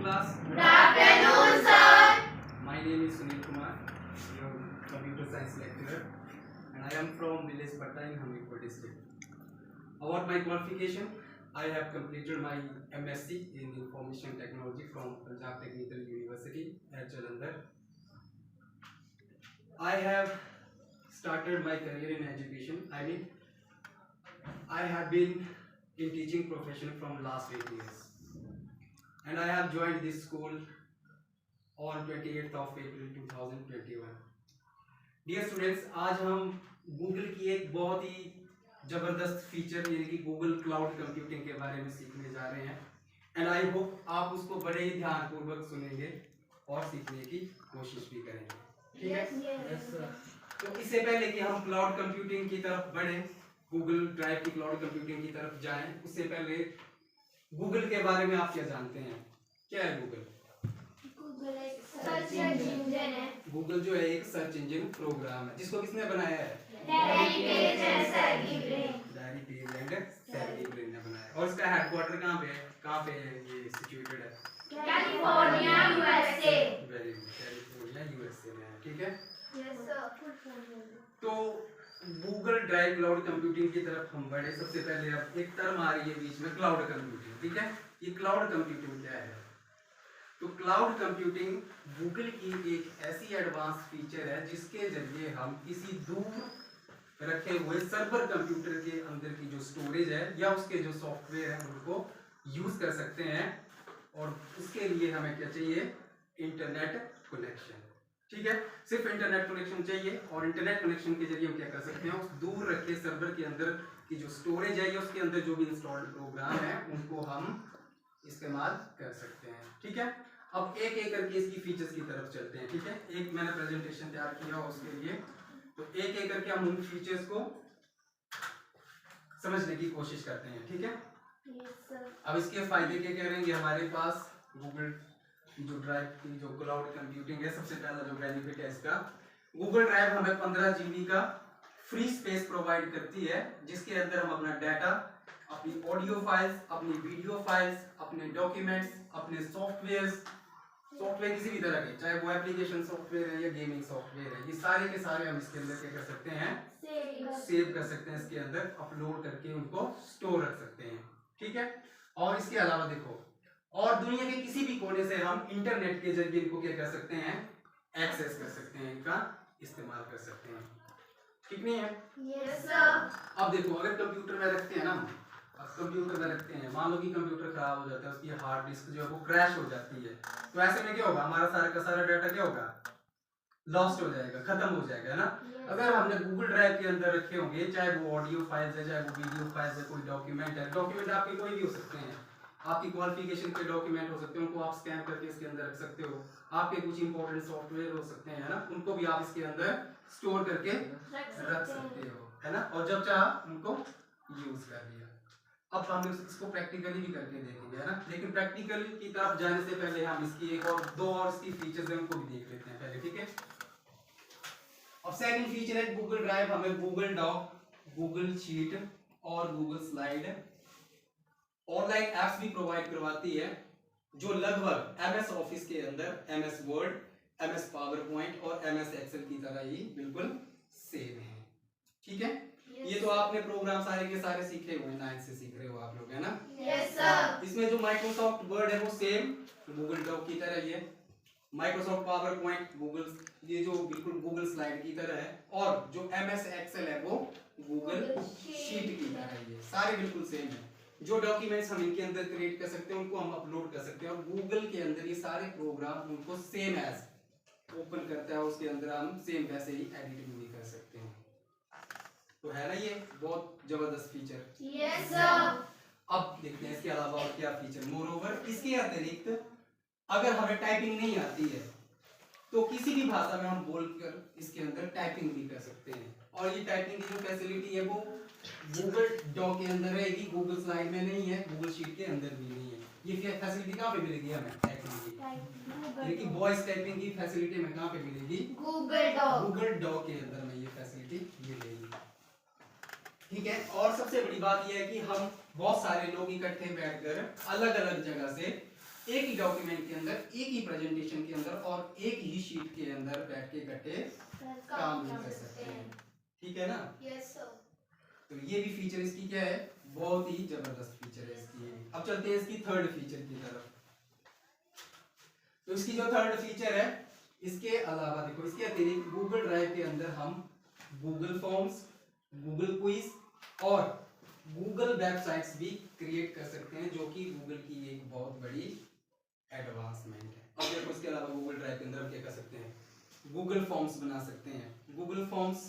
class. Good afternoon, sir. My name is Sunil Kumar, your computer science lecturer, and I am from village Patta in Hamirpur district. About my qualification, I have completed my MSc in Information Technology from Punjab Technical University at Jalandhar. I have started my career in education. I have been in teaching profession from last 8 years, and I have joined this school on 28th of April 2021. Dear students, आज हम Google की एक बहुत ही ज़बरदस्त feature यानी कि Google cloud computing के बारे में सीखने जा रहे हैं, एंड आई होप आप उसको बड़े ही ध्यानपूर्वक सुनेंगे और सीखने की कोशिश भी करेंगे. ठीक है? Yes, sir. तो इससे पहले कि हम क्लाउड कंप्यूटिंग की तरफ बढ़ें, गूगल ड्राइव की क्लाउड कंप्यूटिंग की तरफ जाएं, उससे पहले गूगल के बारे में आप क्या जानते हैं? क्या है गूगल? Google एक सर्च इंजन है. गूगल जो है एक सर्च इंजन प्रोग्राम है जिसको किसने बनाया है? Larry Page and Sergey Brin. Larry page and Sergey Brin ने बनाया. और इसका हेडक्वार्टर कहाँ पे है? कहाँ पे है ये सिचुएटेड है? California, USA. Very good, California USA में है. ठीक है? Yes, sir. तो गूगल ड्राइव क्लाउड कंप्यूटिंग की तरफ हम बढ़े. सबसे पहले अब एक टर्म आ रही है बीच में, क्लाउड कंप्यूटिंग. ठीक है? ये क्लाउड कंप्यूटिंग क्या है? तो क्लाउड कंप्यूटिंग गूगल की एक ऐसी एडवांस फीचर है जिसके जरिए हम किसी दूर रखे हुए सर्वर कंप्यूटर के अंदर की जो स्टोरेज है या उसके जो सॉफ्टवेयर है उनको यूज कर सकते हैं. और उसके लिए हमें क्या चाहिए? Internet connection. ठीक है? सिर्फ इंटरनेट कनेक्शन चाहिए, और इंटरनेट कनेक्शन के जरिए हम क्या कर सकते हैं? उस दूर रखे सर्वर के अंदर की जो स्टोरेज है या उसके अंदर जो भी इंस्टॉल्ड प्रोग्राम है उनको हम इस्तेमाल कर सकते हैं. ठीक है? अब एक एक करके इसकी फीचर्स की तरफ चलते हैं. ठीक है? एक मैंने प्रेजेंटेशन तैयार किया उसके लिए, तो एक एक करके हम उन फीचर्स को समझने की कोशिश करते हैं. ठीक है? Yes, sir. अब इसके फायदे क्या क्या रहेंगे? हमारे पास गूगल की जो ड्राइव की जो क्लाउड कंप्यूटिंग है, सबसे पहला जो बेनिफिट है इसका, गूगल ड्राइव हमें 15 GB का फ्री स्पेस प्रोवाइड करती है जिसके अंदर हम अपना डाटा, अपनी ऑडियो फाइल्स, अपनी वीडियो फाइल्स, अपने डॉक्यूमेंट्स, अपने सॉफ्टवेयर किसी भी तरह के, चाहे वो एप्लीकेशन सॉफ्टवेयर है या गेमिंग सॉफ्टवेयर है, ये सारे के सारे हम इसके अंदर क्या कर सकते हैं? सेव कर सकते हैं. इसके अंदर अपलोड करके उनको स्टोर रख सकते हैं. ठीक है? और इसके अलावा देखो, और दुनिया के किसी भी कोने से हम इंटरनेट के जरिए इनको क्या कर सकते हैं? एक्सेस कर सकते हैं, इनका इस्तेमाल कर सकते हैं. ठीक नहीं है? Yes, sir. अब देखो, अगर कंप्यूटर में रखते हैं ना, अब कंप्यूटर में रखते हैं, मान लो कि कंप्यूटर खराब हो जाता है, उसकी हार्ड डिस्क जो है वो क्रैश हो जाती है, तो ऐसे में क्या होगा? हमारा सारा का सारा डाटा क्या होगा? लॉस्ट हो जाएगा, खत्म हो जाएगा, है ना? अगर हमने गूगल ड्राइव के अंदर रखे होंगे, चाहे वो ऑडियो फाइल्स है, चाहे वो वीडियो फाइल्स है, कोई डॉक्यूमेंट है, डॉक्यूमेंट आपके कोई भी हो सकते हैं, आपकी क्वालिफिकेशन के डॉक्यूमेंट हो सकते हैं, उनको आप स्कैन करके इसके अंदर रख सकते हो. आपके कुछ इंपॉर्टेंट सॉफ्टवेयर हो सकते हैं, है ना, उनको भी आप इसके अंदर स्टोर करके रख सकते हो, है ना, और जब चाह उनको यूज कर लिया. अब हम इसको प्रैक्टिकली भी करके देखेंगे, है ना, लेकिन प्रैक्टिकल की तरफ जाने से पहले हम इसकी एक और दो और इसकी फीचर्स हैं उनको भी देख लेते हैं पहले. ठीक है? अब सेकंड फीचर है गूगल ड्राइव हमें गूगल डॉक, गूगल शीट और गूगल स्लाइड ऑनलाइन एप्स भी प्रोवाइड करवाती है जो लगभग एमएस ऑफिस के अंदर MS word, MS power point और एमएस एक्सेल की तरह ही बिल्कुल सेम है. ठीक है? ये तो आपने प्रोग्राम सारे के सारे सीखे हुए, 9 से सीख रहे हो आप लोग, है ना? Yes, sir. इसमें जो माइक्रोसॉफ्ट वर्ड है वो सेम गूगल डॉक की तरह ही है. माइक्रोसॉफ्ट पावर पॉइंट गूगल, ये जो बिल्कुल गूगल स्लाइड की तरह है, और जो एमएस एक्सेल है वो गूगल शीट की तरह ही है. सारे बिल्कुल सेम है. जो डॉक्यूमेंट्स हम इनके अंदर क्रिएट कर सकते हैं उनको हम अपलोड कर सकते हैं, और गूगल के अंदर ये सारे प्रोग्राम उनको सेम एज ओपन करता है, उसके अंदर हम सेम वैसे ही एडिटिंग भी कर सकते हैं. तो है ना ये बहुत जबरदस्त फीचर. Yes, sir. अब देखते हैं इसके अलावा और क्या फीचर. मोरओवर इसके अतिरिक्त अगर हमें टाइपिंग नहीं आती है तो किसी भी भाषा में हम बोलकर इसके अंदर टाइपिंग भी कर सकते हैं, और ये टाइपिंग की जो फैसिलिटी है वो गूगल डॉक के अंदर रहेगी, गूगल स्लाइड में नहीं है, गूगल शीट के अंदर भी नहीं है. ये फैसिलिटी कहाँ पे मिलेगी हमें? टाइपिंग की, यानी कि वॉइस टाइपिंग की फैसिलिटी हमें कहाँ पे मिलेगी? Google Doc. गूगल डॉक के अंदर में ये फैसिलिटी मिलेगी. ठीक है? और सबसे बड़ी बात यह है कि हम बहुत सारे लोग इकट्ठे बैठकर अलग अलग जगह से एक ही डॉक्यूमेंट के अंदर, एक ही प्रेजेंटेशन के अंदर और एक ही शीट के अंदर बैठ के इकट्ठे काम भी कर सकते हैं। ठीक है ना? Yes sir. तो ये भी फीचर इसकी क्या है, बहुत ही जबरदस्त फीचर है इसकी। अब चलते हैं इसकी थर्ड फीचर की तरफ। तो इसकी जो थर्ड फीचर है, इसके अलावा देखो, इसके अतिरिक्त गूगल ड्राइव के अंदर हम गूगल फॉर्म्स, गूगल क्विज और गूगल वेबसाइट्स भी क्रिएट कर सकते हैं, जो कि गूगल की एक बहुत बड़ी एडवांसमेंट है। अब देखो, इसके अलावा गूगल ड्राइव के अंदर हम क्या कर सकते हैं, गूगल फॉर्म्स बना सकते हैं। गूगल फॉर्म्स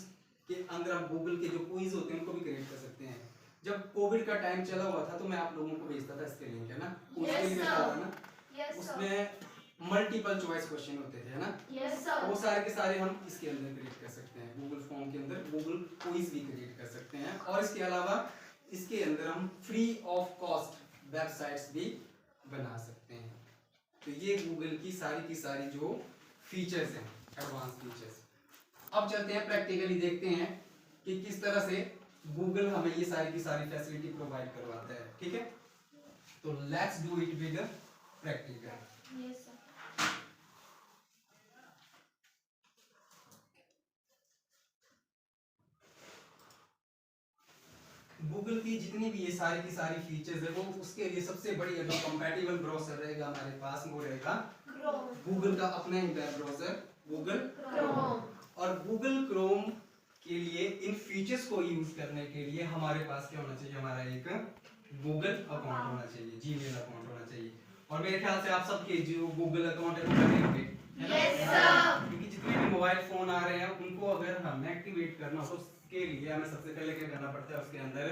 के अंदर हम गूगल के जो क्विज होते हैं उनको भी क्रिएट कर सकते हैं। जब कोविड का टाइम चला हुआ था तो मैं आप लोगों को भेजता था इसके लिंक, है ना? उसके लिए था ना, उसमें मल्टीपल चॉइस क्वेश्चन होते थे, है ना? Yes sir. वो सारे के सारे हम इसके अंदर क्रिएट कर सकते हैं। गूगल फॉर्म के अंदर गूगल क्विज भी क्रिएट कर सकते हैं। और इसके अलावा इसके अंदर हम फ्री ऑफ कॉस्ट वेबसाइट्स भी बना सकते हैं। तो ये गूगल की सारी जो फीचर्स हैं, एडवांस फीचर्स। अब चलते हैं प्रैक्टिकली, देखते हैं कि किस तरह से गूगल हमें ये सारी की सारी फैसिलिटी प्रोवाइड करवाता है। ठीक है, तो let's do it with practical. Yes sir. Google की जितनी भी ये सारी की सारी फीचर्स है, वो उसके लिए सबसे बड़ी जो कंपैटिबल ब्राउज़र रहेगा हमारे पास, वो रहेगा गूगल का अपना ही वेब ब्राउज़र गूगल क्रोम। और गूगल क्रोम के लिए इन फीचर्स को यूज करने के लिए हमारे पास क्या होना चाहिए, हमारा एक गूगल अकाउंट होना चाहिए, जीमेल अकाउंट होना चाहिए। और मेरे ख्याल से आप सबके जो गूगल अकाउंट है वो करेंगे, है ना? क्योंकि जितने भी मोबाइल फोन आ रहे हैं उनको अगर हमें एक्टिवेट करना हो तो उसके लिए हमें सबसे पहले क्या करना पड़ता है, उसके अंदर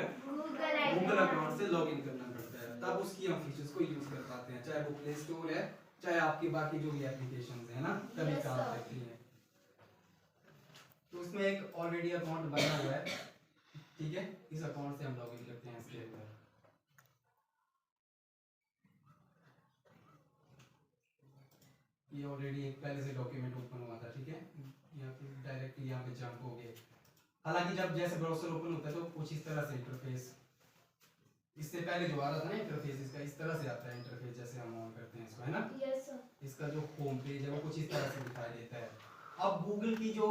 गूगल अकाउंट से लॉगिन करना पड़ता है, तब उसकी हम फीचर्स को यूज कर पाते हैं। चाहे वो प्ले स्टोर है, चाहे आपकी बाकी जो भी एप्लीकेशंस है ना, तभी काम करती है। तो उसमें एक ऑलरेडी अकाउंट बना हुआ है, ठीक है? इस अकाउंट से हम लॉगिन करते हैं इसके अंदर। ये ऑलरेडी एक पहले से डॉक्यूमेंट ओपन हुआ था, ठीक है? यहाँ पे डायरेक्टली यहाँ पे जंप हो गए। हालांकि जब जैसे ब्राउज़र ओपन होता है तो कुछ इस तरह से इंटरफेस, इससे पहले जो आ रहा था ना इंटरफेस, इसका इस तरह से आता है इंटरफेस, जैसे हम ऑन करते हैं इसको, है ना? Yes sir. इसका जो होम पेज है वो कुछ इस तरह से दिखाई देता है। अब गूगल की जो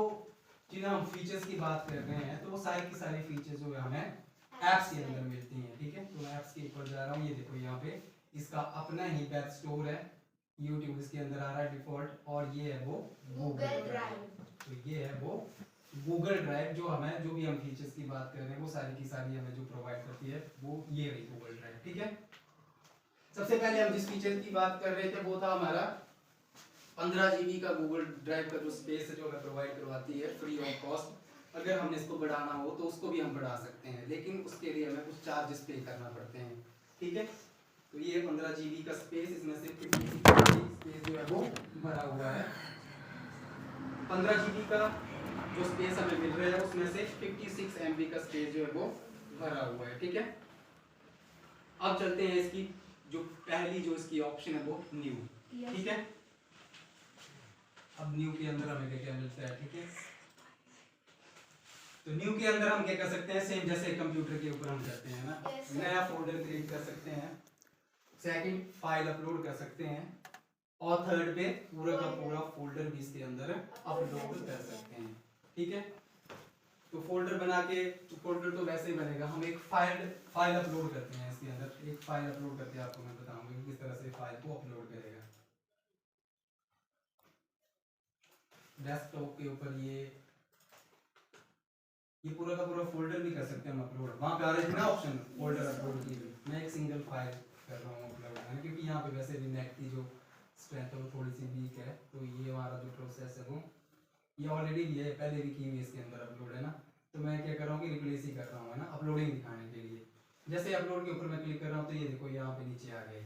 जिन्हें हम फीचर्स की बात कर रहे हैं, तो वो सारी की सारी फीचर्स जो है हमें ऐप्स के अंदर मिलती हैं। ठीक है, तो मैं ऐप्स के ऊपर जा रहा हूँ। ये देखो यहाँ पे इसका अपना ही वेब स्टोर है, यूट्यूब इसके अंदर आ रहा है डिफॉल्ट, और ये है वो गूगल ड्राइव। तो ये है वो गूगल ड्राइव, जो हमें जो भी हम फीचर्स की बात कर रहे हैं वो सारी की सारी हमें जो प्रोवाइड करती है, वो ये रही गूगल ड्राइव। ठीक है, सबसे पहले हम जिस फीचर की बात कर रहे थे वो था हमारा 15 GB का गूगल ड्राइव का जो स्पेस है, जो हमें प्रोवाइड करवाती है फ्री ऑफ कॉस्ट। अगर हमने इसको बढ़ाना हो तो उसको भी हम बढ़ा सकते हैं, लेकिन उसके लिए हमें कुछ चार्जेस पे करना पड़ते हैं। ठीक है, तो ये 15 GB का स्पेस, इसमें से 56 स्पेस जो है वो भरा हुआ है। 15 GB का जो स्पेस हमें मिल रहा है उसमें से 56 MB का स्पेस जो है वो भरा हुआ है। ठीक है, अब चलते हैं इसकी जो पहली जो इसकी ऑप्शन है वो न्यू। ठीक है, अब न्यू के अंदर हमें क्या क्या मिलता है। ठीक है, तो न्यू के अंदर हम क्या कर सकते हैं, सेम जैसे कंप्यूटर के ऊपर हम करते हैं ना, नया फोल्डर क्रिएट कर सकते हैं। सेकंड, फाइल अपलोड कर सकते हैं। और थर्ड पे पूरा का पूरा फोल्डर भी इसके अंदर अपलोड कर सकते हैं। ठीक है, तो फोल्डर बना के, तो फोल्डर तो वैसे ही बनेगा, हम एक फाइल अपलोड करते हैं इसके अंदर। एक फाइल अपलोड करके आपको मैं बताऊंगा कि किस तरह से फाइल को अपलोड करेगा। डेस्कटॉप के ऊपर ये पूरा का पूरा फोल्डर भी कर सकते हैं हम अपलोड। वहाँ पे आ रही है ना ऑप्शन फोल्डर अपलोड की, मैं एक सिंगल फाइल कर रहा हूँ अपलोड, क्योंकि यहाँ पे वैसे भी नेट की जो स्ट्रेंथ है वो थोड़ी सी वीक है। तो ये हमारा जो प्रोसेस है वो ये ऑलरेडी भी है, पहले भी की हुई इसके अंदर अपलोड, है ना? तो मैं क्या कर रहा हूँ कि रिप्लेस ही कर रहा हूँ, है ना, अपलोडिंग दिखाने के लिए। जैसे अपलोड के ऊपर मैं क्लिक कर रहा हूँ तो ये देखो यहाँ पे नीचे आ गया ये।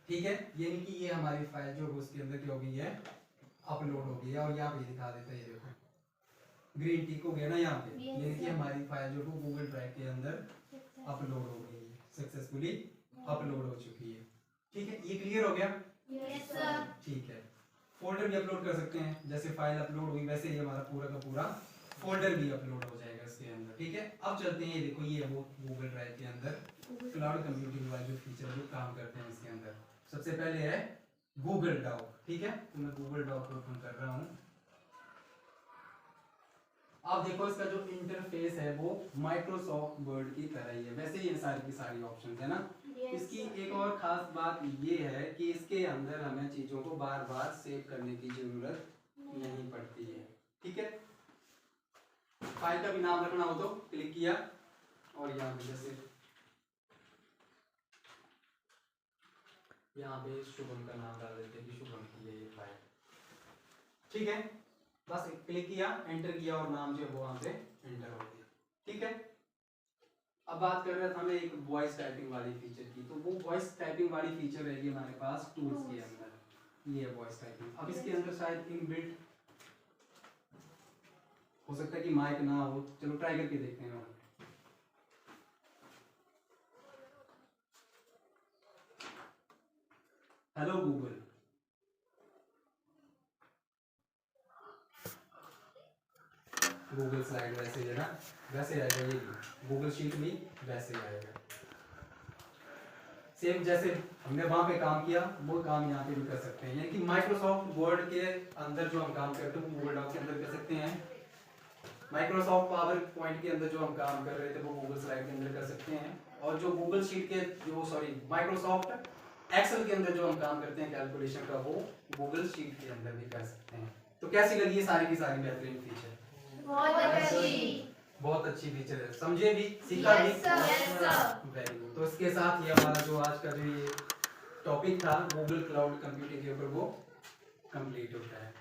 ठीक है, यानी कि ये हमारी फाइल जो उसके अंदर क्या हो गई है, अपलोड हो गई है। और यहाँ पे दिखा देता है, ये देखो ग्रीन टिक हो गया ना यहाँ पे, यानी कि हमारी फाइल जो है गूगल ड्राइव के अंदर अपलोड हो गई है, सक्सेसफुली अपलोड हो चुकी है। ठीक है, ये क्लियर हो गया? Yes sir. ठीक है, फोल्डर भी अपलोड कर सकते हैं, जैसे फाइल अपलोड हुई वैसे ही हमारा पूरा का पूरा फोल्डर भी अपलोड हो जाएगा इसके अंदर। ठीक है, अब चलते हैं, ये देखो ये वो गूगल ड्राइव के अंदर क्लाउड कंप्यूटिंग वाले जो फीचर जो काम करते हैं इसके अंदर, सबसे पहले है गूगल डॉक। ठीक है, तो मैं गूगल डॉक को ओपन कर रहा हूँ। आप देखो इसका जो इंटरफेस है वो माइक्रोसॉफ्ट वर्ड की तरह ही है, वैसे ही ये सारी की सारी ऑप्शंस है ना। इसकी एक और खास बात ये है कि इसके अंदर हमें चीजों को बार बार सेव करने की जरूरत नहीं पड़ती है। ठीक है, फाइल का भी नाम रखना हो तो क्लिक किया और यहाँ पे जैसे यहाँ पे शुभम का नाम डाल देते हैं कि शुभम की है ये फाइल। ठीक है, बस क्लिक किया, एंटर किया और नाम जो है वो वहां पे एंटर हो गया। ठीक है, अब बात कर रहे थे हमें एक वॉइस टाइपिंग वाली फीचर की, तो वो वॉइस टाइपिंग वाली फीचर रहेगी हमारे पास टूल्स के अंदर। ये है वॉइस टाइपिंग। अब इसके अंदर शायद इनबिल्ट हो सकता है कि माइक ना हो, चलो ट्राई करके देखते हैं। हेलो गूगल, गूगल स्लाइड वैसे है ना, वैसे आएगा। ये गूगल शीट भी वैसे आएगा, सेम जैसे हमने वहां पे काम किया वो काम यहाँ पे भी कर सकते हैं। यानी कि माइक्रोसॉफ्ट वर्ड के अंदर जो हम काम करते हैं वो गूगल डॉक के अंदर कर सकते हैं। माइक्रोसॉफ्ट पावर पॉइंट के अंदर जो हम काम कर रहे थे वो गूगल स्लाइड के अंदर कर सकते हैं। और जो गूगल शीट के जो माइक्रोसॉफ्ट एक्सेल के अंदर जो हम काम करते हैं कैलकुलेशन का, वो गूगल शीट के अंदर भी कर सकते हैं। तो कैसी लगी ये सारी की सारी बेहतरीन फीचर? बहुत अच्छी फीचर है, समझे भी, सीखा भी। Very good. तो इसके साथ ही हमारा जो आज का जो ये टॉपिक था गूगल क्लाउड कंप्यूटिंग के ऊपर वो कंप्लीट होता है।